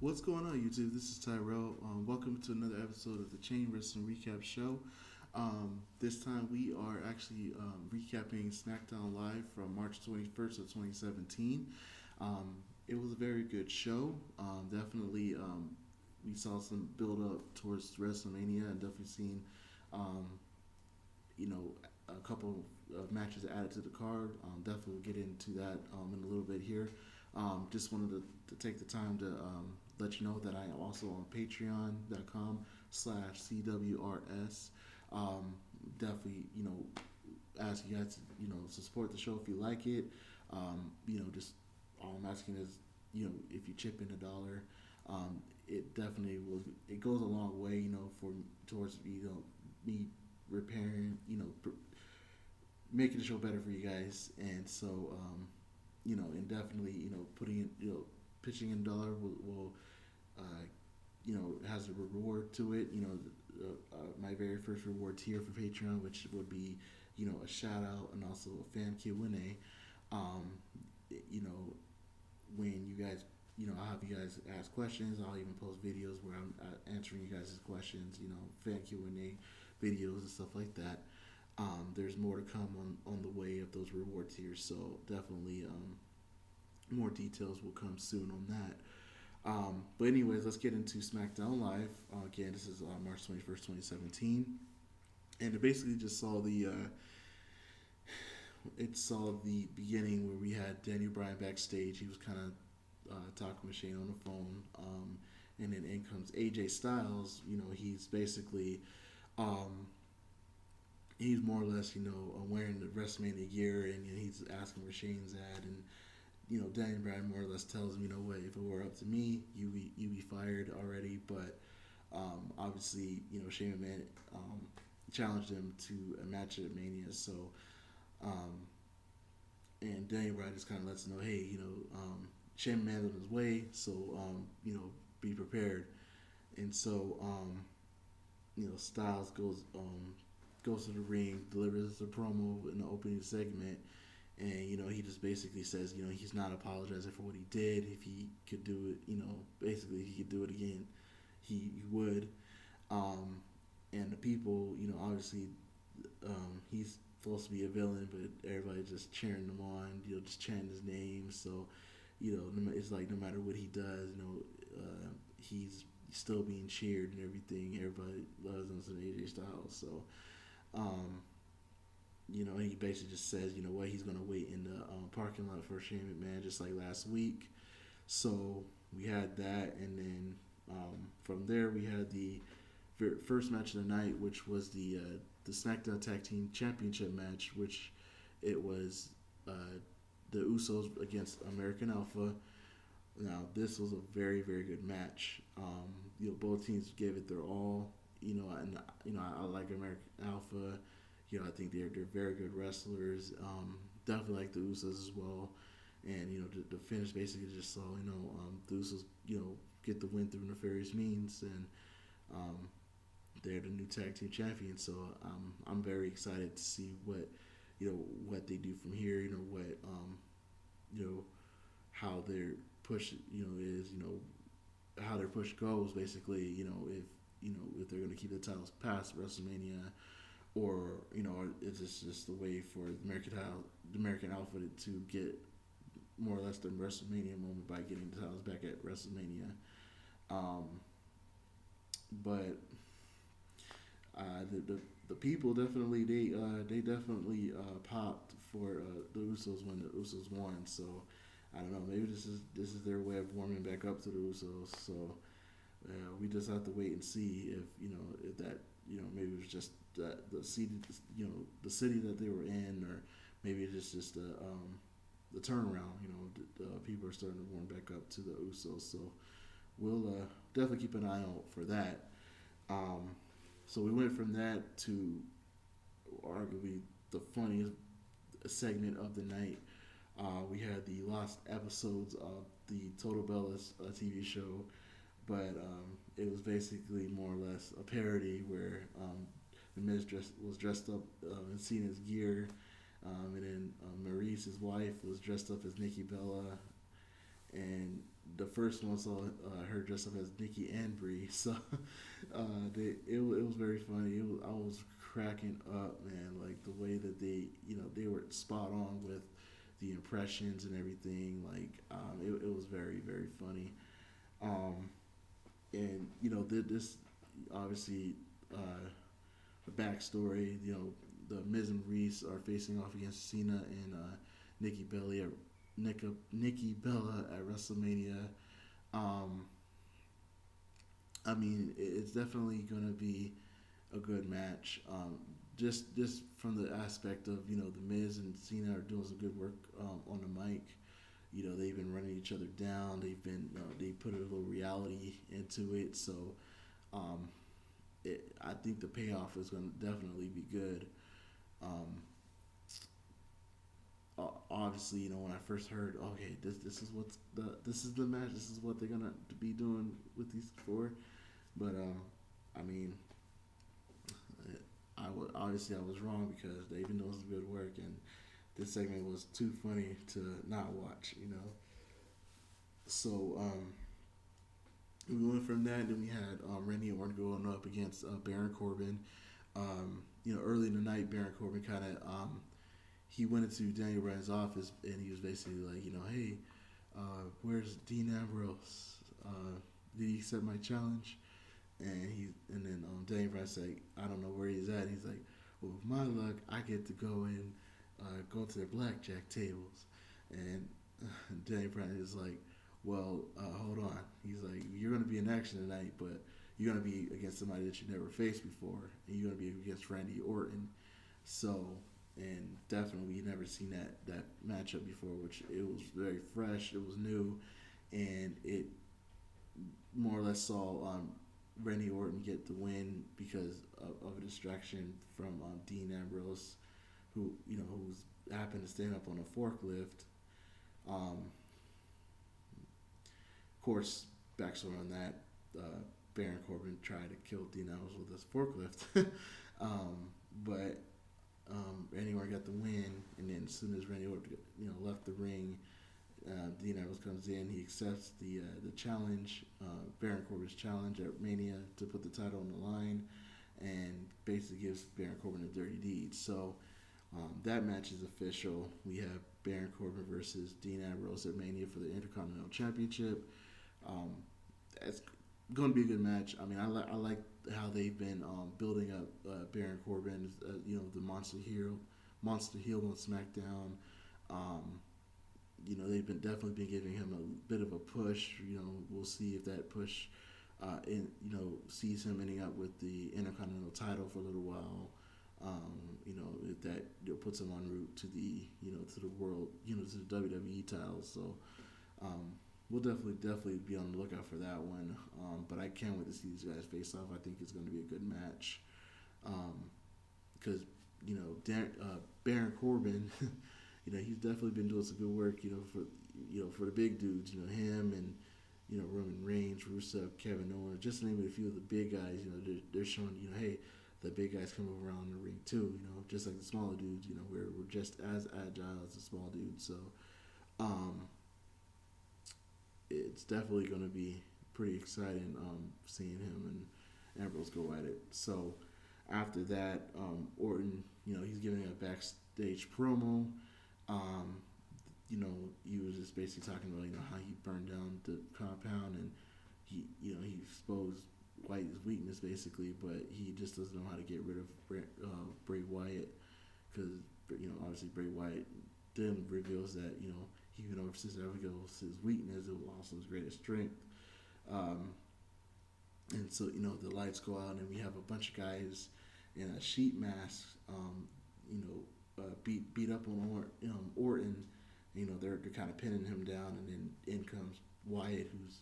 What's going on, YouTube? This is Tyrell. Welcome to another episode of the Chain Wrestling Recap Show. This time we are actually recapping Smackdown Live from March 21st of 2017. It was a very good show. Definitely, we saw some build up towards WrestleMania and definitely seen, um, you know, a couple of matches added to the card. Definitely we'll get into that in a little bit here. Just wanted to take the time to let you know that I am also on patreon.com/CWRS. Definitely, ask you guys to, to support the show if you like it. Just all I'm asking is, if you chip in $1, it definitely will. It goes a long way, for towards me repairing, making the show better for you guys. And so, and definitely, putting in, pitching in $1 will has a reward to it. My very first reward tier for Patreon, which would be, a shout out and also a fan Q&A. You know, when you guys, I'll have you guys ask questions. I'll even post videos where I'm answering you guys' questions. Fan Q&A videos and stuff like that. There's more to come on the way of those reward tiers, so definitely more details will come soon on that. But anyways, let's get into SmackDown Live. Again, this is March 21st, 2017. And it basically just saw the beginning where we had Daniel Bryan backstage. He was kind of talking with Shane on the phone. And then in comes AJ Styles. He's basically, he's more or less, wearing the WrestleMania gear, and he's asking where Shane's at. And Daniel Bryan more or less tells him, what, if it were up to me, you be fired already. But obviously, Shane McMahon challenged him to a match at Mania. So, and Daniel Bryan just kind of lets him know, hey, Shane McMahon's on his way, so be prepared. And so, Styles goes to the ring, delivers a promo in the opening segment. And, he just basically says, he's not apologizing for what he did. If he could do it, basically if he could do it again, he would. And the people, obviously, he's supposed to be a villain, but everybody just cheering him on, just chanting his name. So, it's like no matter what he does, he's still being cheered and everything. Everybody loves him, some AJ Styles. So, he basically just says, what, he's going to wait in the parking lot for Shane McMahon, just like last week. So we had that, and then from there we had the first match of the night, which was the SmackDown Tag Team Championship match, which it was the Usos against American Alpha. Now this was a very, very good match. Both teams gave it their all. I like American Alpha. I think they're very good wrestlers. Definitely like the Usos as well. And, the finish basically just saw, the Usos, get the win through nefarious means. And they're the new tag team champions. So I'm very excited to see what they do from here. How their push, is, how their push goes, basically, if they're going to keep the titles past WrestleMania, or is this just a way for the American Alpha to get more or less the WrestleMania moment by getting the titles back at WrestleMania. But the people definitely they definitely popped for the Usos when the Usos won. So I don't know, maybe this is their way of warming back up to the Usos. So we just have to wait and see if that maybe it was just the city the city that they were in, or maybe it's just the turnaround. People are starting to warm back up to the Usos. So we'll definitely keep an eye out for that. So we went from that to arguably the funniest segment of the night. We had the lost episodes of the Total Bellas TV show, but it was basically more or less a parody where the Miz was dressed up in Cena's gear, and then Maurice, his wife, was dressed up as Nikki Bella, and the first one saw her dressed up as Nikki and Brie, so it was very funny. I was cracking up, man. Like the way that they were spot on with the impressions and everything. Like it was very very funny. Um, and this obviously the backstory. The Miz and Reese are facing off against Cena and Nikki Bella at Nikki Bella at WrestleMania. Um, I mean, it's definitely going to be a good match. Just from the aspect of the Miz and Cena are doing some good work on the mic. They've been running each other down. They put a little reality into it. So um, I think the payoff is going to definitely be good. Um, Obviously, when I first heard, okay, this is the match. This is what they're gonna be doing with these four. But I mean, obviously I was wrong because they've been doing some good work, and this segment was too funny to not watch. So we went from that. Then we had Randy Orton going up against Baron Corbin. Early in the night, Baron Corbin kind of he went into Daniel Bryan's office and he was basically like, hey, where's Dean Ambrose? Did he accept my challenge? And then Daniel Bryan said, I don't know where he's at. He's like, well, with my luck, I get to go and go to their blackjack tables. And Daniel Bryan is like, well, hold on. He's like, you're going to be in action tonight, but you're going to be against somebody that you never faced before, and you're going to be against Randy Orton. So, and definitely we've never seen that matchup before, which it was very fresh, it was new, and it more or less saw Randy Orton get the win because of a distraction from Dean Ambrose, who's happened to stand up on a forklift. Of course, backstory on that, Baron Corbin tried to kill Dean Ambrose with his forklift, but Randy Orton got the win, and then as soon as Randy Orton left the ring, Dean Ambrose comes in. He accepts the challenge, Baron Corbin's challenge at Mania to put the title on the line, and basically gives Baron Corbin a dirty deed. So that match is official. We have Baron Corbin versus Dean Ambrose at Mania for the Intercontinental Championship. It's going to be a good match. I mean, I like how they've been building up Baron Corbin, the monster heel on SmackDown. They've been definitely been giving him a bit of a push. We'll see if that push, sees him ending up with the Intercontinental title for a little while. If that puts him en route to to the world, to the WWE title. So we'll definitely be on the lookout for that one. But I can't wait to see these guys face off. I think it's going to be a good match. Because Baron Corbin, he's definitely been doing some good work. For the big dudes, him and Roman Reigns, Rusev, Kevin Owens, just to name a few of the big guys. They're showing hey, the big guys come around the ring too. Just like the smaller dudes. We're just as agile as the small dudes. So. It's definitely going to be pretty exciting seeing him and Ambrose go at it. So after that, Orton, he's giving a backstage promo. He was just basically talking about how he burned down the compound and he exposed Wyatt's weakness basically, but he just doesn't know how to get rid of Bray Wyatt because obviously Bray Wyatt then reveals that even though Cesaro was his weakness, it was also his greatest strength. And so, the lights go out and we have a bunch of guys in a sheet mask, beat up on Orton. They're kind of pinning him down, and then in comes Wyatt, who's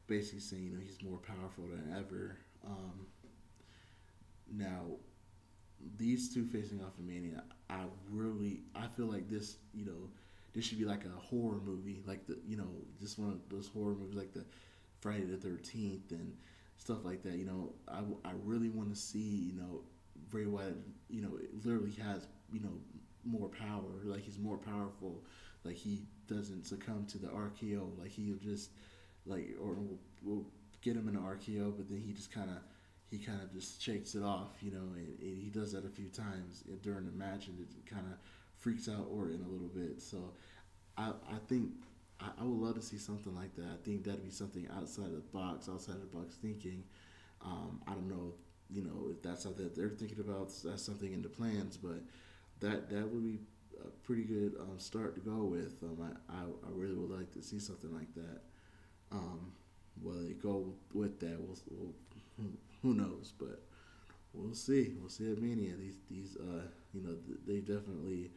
basically saying, he's more powerful than ever. Now, these two facing off in Mania, I feel like this, this should be like a horror movie, like just one of those horror movies, like the Friday the 13th and stuff like that. I really want to see, Bray Wyatt, literally has, more power, like he's more powerful, like he doesn't succumb to the RKO, like he'll just, like, or we'll get him in an RKO, but then he kind of just shakes it off, you know, and he does that a few times during the match, and it kind of freaks out Orton a little bit. So I think I would love to see something like that. I think that'd be something outside of the box, outside of the box thinking. I don't know, you know, if that's something that they're thinking about. That's something in the plans, but that would be a pretty good start to go with. I really would like to see something like that. Um, Whether they go with that, who knows? But we'll see. We'll see at Mania. These you know, they definitely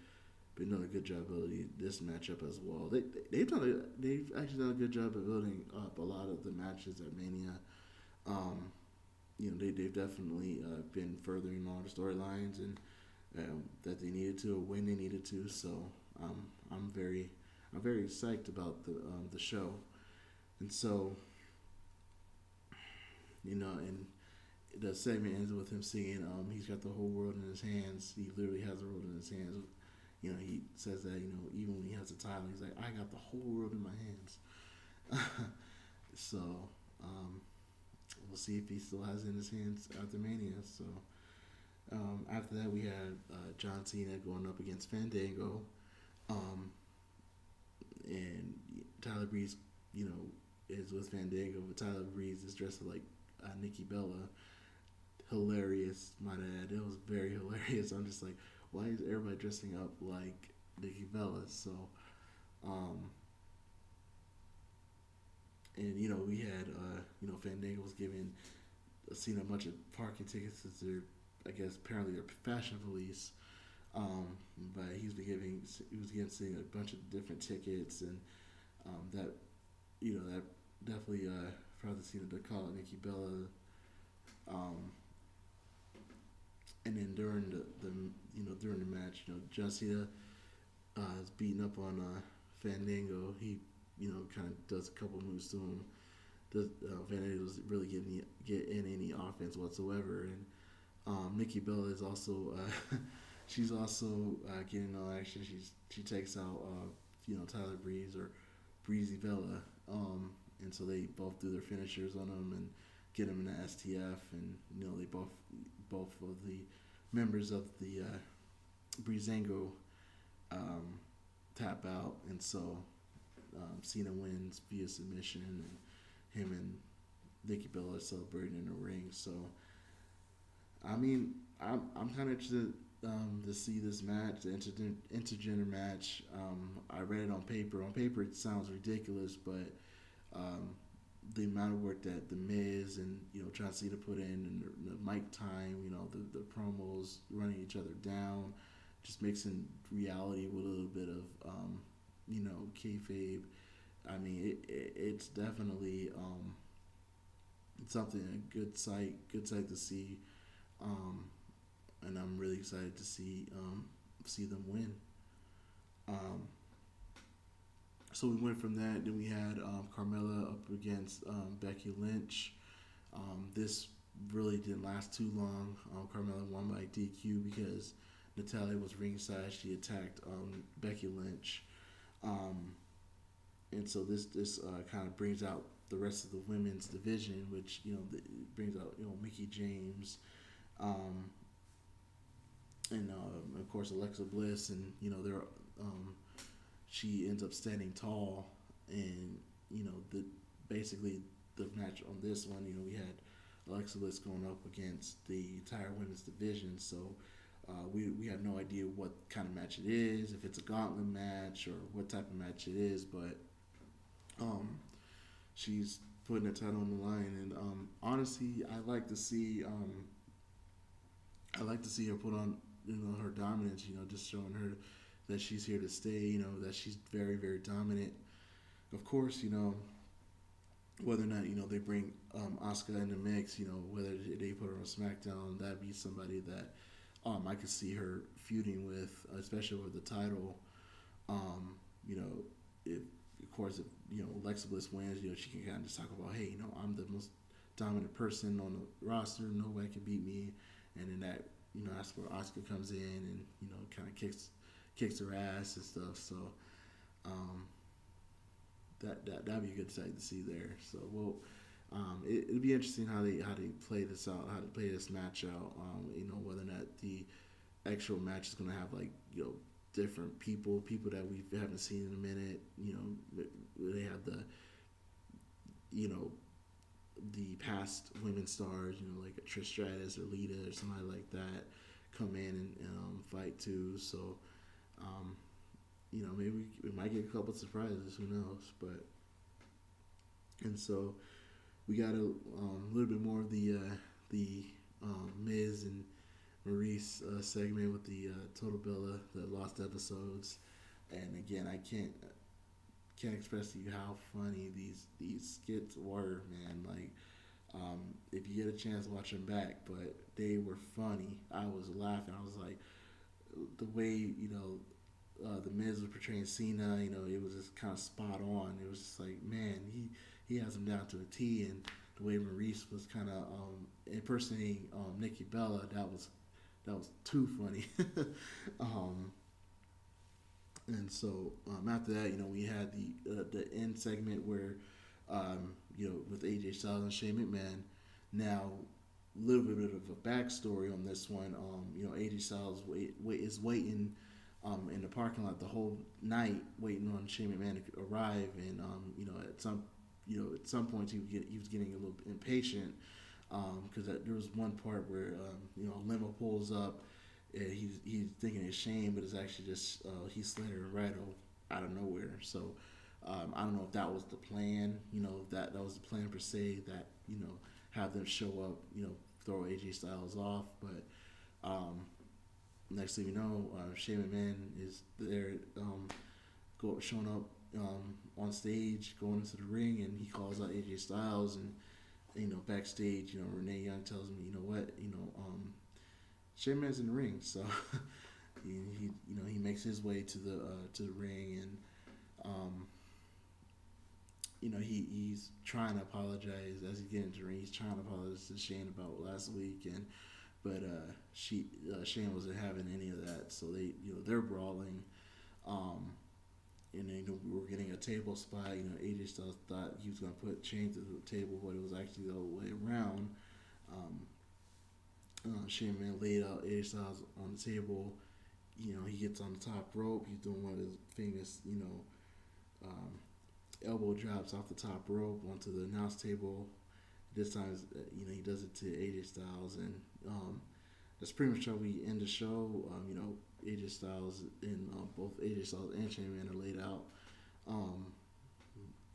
been doing a good job building this matchup as well. They've actually done a good job of building up a lot of the matches at Mania. Um, you know, they've definitely been furthering all the storylines and that they needed to, or when they needed to. So I'm very psyched about the show. And so, you know, and the segment ends with him singing, he's got the whole world in his hands. He literally has the world in his hands. You know, he says that, you know, even when he has a title, he's like, I got the whole world in my hands. So, we'll see if he still has it in his hands after Mania. So, after that, we had John Cena going up against Fandango. Um, and Tyler Breeze, you know, is with Fandango, but Tyler Breeze is dressed like Nikki Bella. Hilarious, might add. It was very hilarious. I'm just like, why is everybody dressing up like Nikki Bella? So, um, and you know, we had you know, Fandango was giving Cena a bunch of parking tickets because they're, I guess, apparently they're fashion police. But he was giving Cena a bunch of different tickets, and that, you know, that definitely probably Cena to call it Nikki Bella. Um, and then during the you know, during the match, you know, John Cena is beating up on Fandango. He, you know, kind of does a couple moves to him. Fandango doesn't really get in any offense whatsoever, and Nikki Bella is also she's also getting no action. She takes out you know, Tyler Breeze, or Breezy Bella, and so they both do their finishers on him and get him in the STF, and you know, they both of the members of the Breezango tap out, and so Cena wins via submission, and him and Nikki Bella are celebrating in the ring. So I mean, I'm kind of interested to see this match, the intergender match. I read it on paper. On paper, it sounds ridiculous, but the amount of work that the Miz and, you know, John Cena put in, and the mic time, you know, the promos, running each other down, just mixing reality with a little bit of you know, kayfabe. I mean, it's definitely something, a good sight to see, and I'm really excited to see them win. Um, so we went from that. Then we had Carmella up against Becky Lynch. This really didn't last too long. Carmella won by DQ because Natalya was ringside. She attacked Becky Lynch, and so this kind of brings out the rest of the women's division, which, you know, brings out, you know, Mickie James, and of course Alexa Bliss, and you know, they're she ends up standing tall, and you know, basically the match on this one, you know, we had Alexa Bliss going up against the entire women's division, so we have no idea what kind of match it is, if it's a gauntlet match or what type of match it is, but she's putting the title on the line, and honestly, I like to see her put on, you know, her dominance, you know, just showing her that she's here to stay, you know, that she's very, very dominant. Of course, you know, whether or not, you know, they bring Asuka in the mix, you know, whether they put her on SmackDown, that'd be somebody that I could see her feuding with, especially with the title. You know, if of course, if, you know, Alexa Bliss wins, you know, she can kind of just talk about, hey, you know, I'm the most dominant person on the roster, nobody can beat me, and then that, you know, that's where Asuka comes in and, you know, kind of kicks her ass and stuff. So that'd be a good sight to see there. So we'll it'll be interesting how they play this out, how to play this match out. Whether or not the actual match is gonna have like different people that we haven't seen in a minute. They have you know the past women stars, like a Trish Stratus or Lita or somebody like that, come in and fight too. So, maybe we might get a couple of surprises. Who knows? But and so we got a little bit more of the Miz and Maurice segment with the Total Bella, the lost episodes, and again, I can't express to you how funny these skits were, man. Like, if you get a chance, watch them back. But they were funny. I was laughing. I was like, the way the Miz was portraying Cena. It was just kind of spot on. It was just like, man, he has him down to a T. And the way Maurice was kind of impersonating Nikki Bella, that was too funny. And so after that, we had the end segment where, with AJ Styles and Shane McMahon. Now, a little bit of a backstory on this one. AJ Styles is waiting in the parking lot the whole night, waiting on Shane McMahon to arrive, and at some points he was getting a little impatient because there was one part where a limo pulls up. He's thinking it's Shane, but it's actually just Heath Slater and Riddle out of nowhere. So I don't know if that was the plan. That was the plan per se. That have them show up. Throw AJ Styles off. But next thing you know, Shane McMahon is there, showing up on stage, going into the ring, and he calls out AJ Styles. And backstage, Renee Young tells him, you know what, Shane McMahon's in the ring, so he makes his way to the ring, and he's trying to apologize as he gets into the ring. He's trying to apologize to Shane about last week, but Shane wasn't having any of that, so they're brawling, and then we were getting a table spot. AJ Styles thought he was going to put Shane to the table, but it was actually the other way around. Shane McMahon laid out AJ Styles on the table. He gets on the top rope. He's doing one of his famous, elbow drops off the top rope onto the announce table. This time, he does it to AJ Styles, and that's pretty much how we end the show. AJ Styles and both AJ Styles and Shane McMahon are laid out,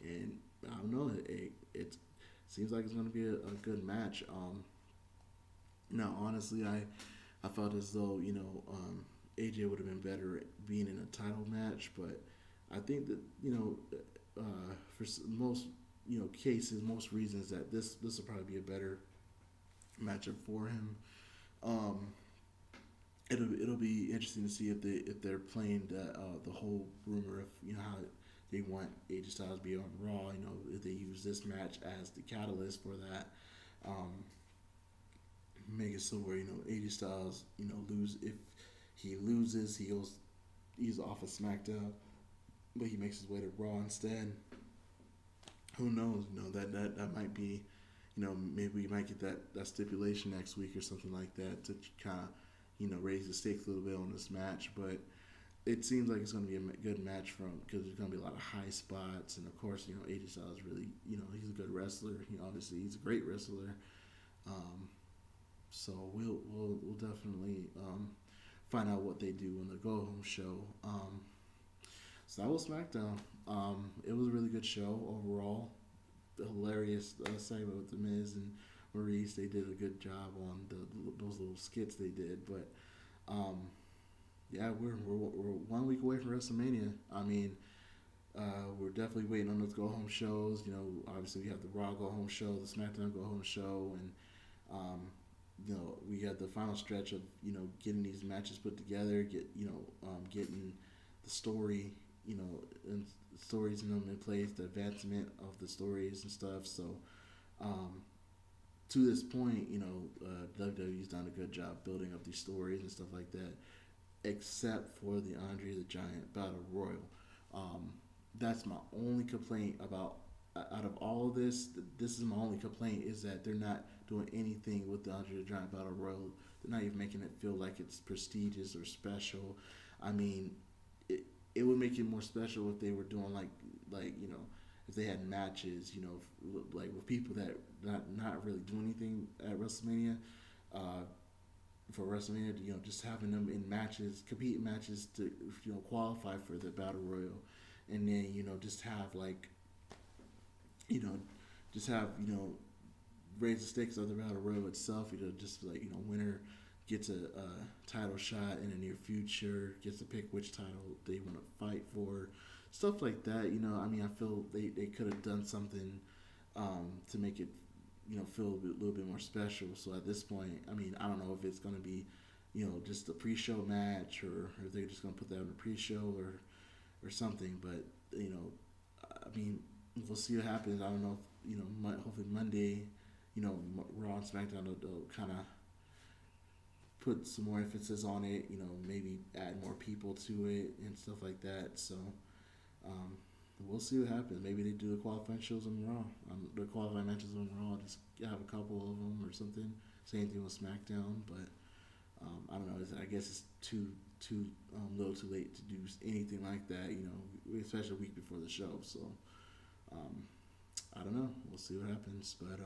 and I don't know. It seems like it's going to be a good match. Now, honestly, I felt as though AJ would have been better at being in a title match, but I think that for most cases, most reasons, that this will probably be a better matchup for him. It'll be interesting to see if they're playing the whole rumor of how they want AJ Styles to be on Raw. If they use this match as the catalyst for that. Make it so where AJ Styles if he loses, he's off of Smackdown, but he makes his way to Raw instead. Who knows? That might be, maybe we might get that stipulation next week or something like that to kind of raise the stakes a little bit on this match. But it seems like it's going to be a good match because there's going to be a lot of high spots, and of course AJ Styles really he's a good wrestler. Obviously he's a great wrestler. So we'll definitely find out what they do on the Go Home show. So that was SmackDown. It was a really good show overall. The hilarious segment with The Miz and Maurice. They did a good job on those little skits they did. But we're 1 week away from WrestleMania. I mean, we're definitely waiting on those Go Home shows. Obviously we have the Raw Go Home show, the SmackDown Go Home show, and we got the final stretch of getting these matches put together, getting the story, and stories in place, the advancement of the stories and stuff. So to this point, WWE's done a good job building up these stories and stuff like that, except for the Andre the Giant Battle Royal. that's my only complaint about. Out of all of this, this is my only complaint is that they're not doing anything with the Andre the Giant Battle Royal. They're not even making it feel like it's prestigious or special. I mean, it it would make it more special if they were doing you know, if they had matches, you know, like with people that not really do anything at WrestleMania. Uh, for WrestleMania, you know, just having them in matches, compete in matches to, you know, qualify for the battle royal, and then, you know, just have like, you know, just have, you know, raise the stakes of the battle royal itself. You know, just like, you know, winner gets a title shot in the near future, gets to pick which title they want to fight for, stuff like that. You know, I mean, I feel they could have done something to make it, you know, feel little bit more special. So at this point, I mean, I don't know if it's going to be, you know, just a pre-show match, or if they're just going to put that in a pre-show or something. But, you know, I mean, we'll see what happens. I don't know if, you know, hopefully Monday, you know, Raw and SmackDown will kind of put some more emphasis on it. You know, maybe add more people to it and stuff like that. So um, we'll see what happens. Maybe they do the qualifying shows on Raw, the qualifying matches on Raw. Just have a couple of them or something. Same thing with SmackDown, but I don't know. I guess it's too little, too late to do anything like that. You know, especially a week before the show. So um, I don't know. We'll see what happens. But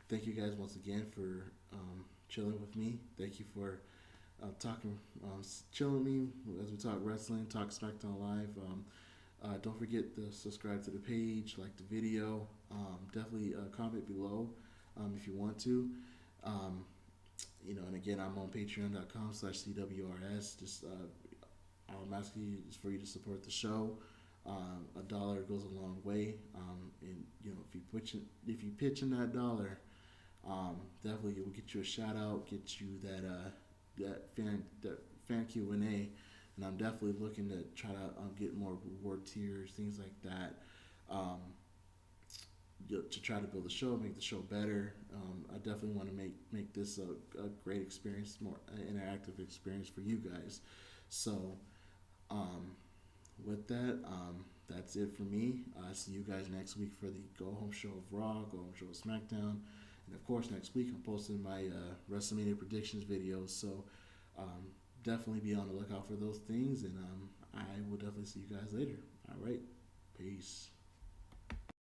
thank you guys once again for chilling with me. Thank you for talking, chilling with me as we talk wrestling, talk SmackDown Live. Don't forget to subscribe to the page, like the video. Definitely comment below if you want to. Um, you know, and again, I'm on patreon.com/CWRS. Just all I'm asking you is for you to support the show. $1 goes a long way, and you know, if you pitch in that dollar, definitely it will get you a shout out, get you that fan Q&A, and I'm definitely looking to try to get more reward tiers, things like that, to try to build the show, make the show better. I definitely want to make this a great experience, more interactive experience for you guys. So, um, with that, that's it for me. See you guys next week for the Go Home Show of Raw, Go Home Show of SmackDown, and of course next week I'm posting my WrestleMania predictions videos. So definitely be on the lookout for those things, and I will definitely see you guys later. All right, peace.